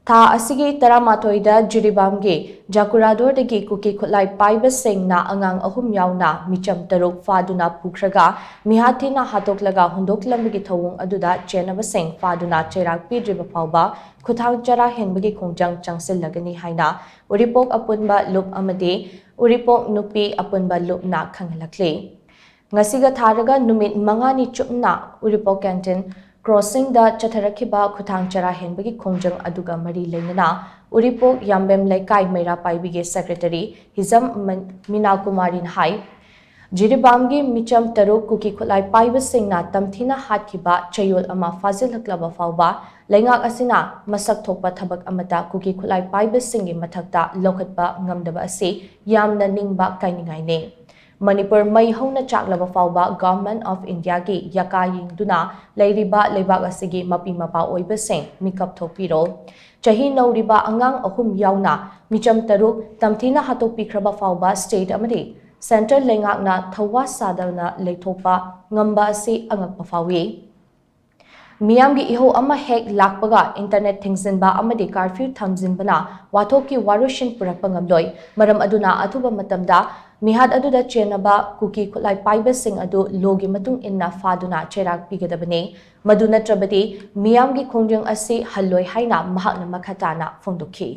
Tha asigi taramatoida JIRIBAMgi JAKURADHOR dagi KUKI KHUTLAI PAIBA SINGna ANGANG ahum YAONA MEECHAM taruk PHADUNA PUKHRAGA MEEHAT THINA HATTOKLAGA HUNDOKLAMBAGI THOUONG ADUDA CHENNABA SING PHADUNA Cheirak Pidriba Phaoba Khuthang Chara Henbagi Khongjang Changshinkhigani HAINA URIPOK APUNBA LUP AMADI URIPOK NUPI APUNBA LUPna KHANG-HALLAKLI ngasiga tharaga numit mangani chupna URIPOK canteen Crossing the Chatarakiba Khuthang Chara Henbagi Khongjang aduga mari lainana URIPOK Yambem Laikai Meira Paibige Secretary Hizam Minakumarin Hai JIRIBAMgi MEECHAM taruk KUKI KHUTLAI PAIBA SINGna THINA HATKIBA Chayol ama FAZILHAKLABA Phaoba Laingak asina masak thokpa thabak amata KUKI KHUTLAI PAIBA SINGgi mathakta lokhatpa ngamdaba asi yamna ningba kainingai ne Manipur mai hauna chaklaba Phaoba Government of India gi yaka yingduna leiriba leibak asigi mapi mapa oiba sing mikap thokpiro chahi nauriba angang ahum yauna MEECHAM taruk THINA hatokpikhraba Phaoba state amadi center lengakna thawa sadana leithokpa ngamba asi angakpa phawi Miyamgi iho ama hek lakpaga internet thingsinba amadi curfew thamjinbana wathoki warushin purakpa ngamloi maram aduna athuba matamda MEEHAT ADUDA CHENNABA KUKI KHUTLAI PAIBA SING adu logi matung inna PHADUNA Cheirak pigadabani madu natrabadi miyamgi khongjang asi halloi haina mahakna makhatana phongdokhi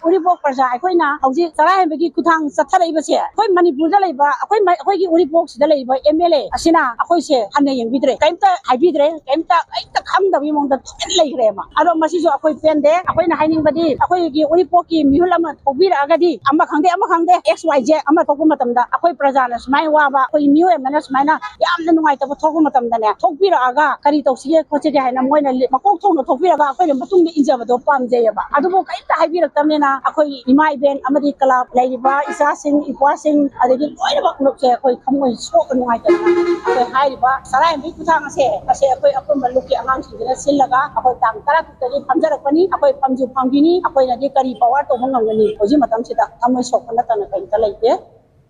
URIPOK प्रजा अखोइना हौजी चरा हेंबगी खुथांग चथरैबसे अखोइ मणिपुरदा लैबा अखोइगी URIPOK सिदा लैबा MLA असिना अखोइसे हन्ने यंबिद्रे कैमता हाइबिद्रे कैमता ऐता खंगदबि मोंदा then लैग्रेमा अरो मसिसु अखोइ पेंदे अखोइना हाइनिंगबदी अखोइगी URIPOK की मिहुल अमा थोबिरागदी अमा खंगदे XYZ अमा थोकु मतमदा अखोइ प्रजाना स्माइ वाबा अखोइ मिहु एमना स्माइना यामना नुंगाइतबा थोकु मतमदाने थोकबिरागा करी तौसिगे खोचिगे हाइना Moina मकोक थोंनो थोकबिरागा अखोइना मतुंग इंजबदो पामजेयबा अदुबो कैता हाइबिरक्तमनेना अखोइ इमा इबेन अमदी क्लब लैरिबा इसासिंग इपासिंग अदगी लोइनबक लुकसे अखोइ खमोइ सोक नुंगाइतना अखोइ हाइरिबा चरा हेंबगी खुथांग असे अखोइ अपुंबा लुकि आंगांसिंजना सिलगा अखोइ तांग तरा कुतगी फमजरकपनी अखोइ फमजु फमगिनी अखोइनादि करी पावर तोबंगंगनी होजि मतमसिदा खमोइ सोक नतना कैता लैते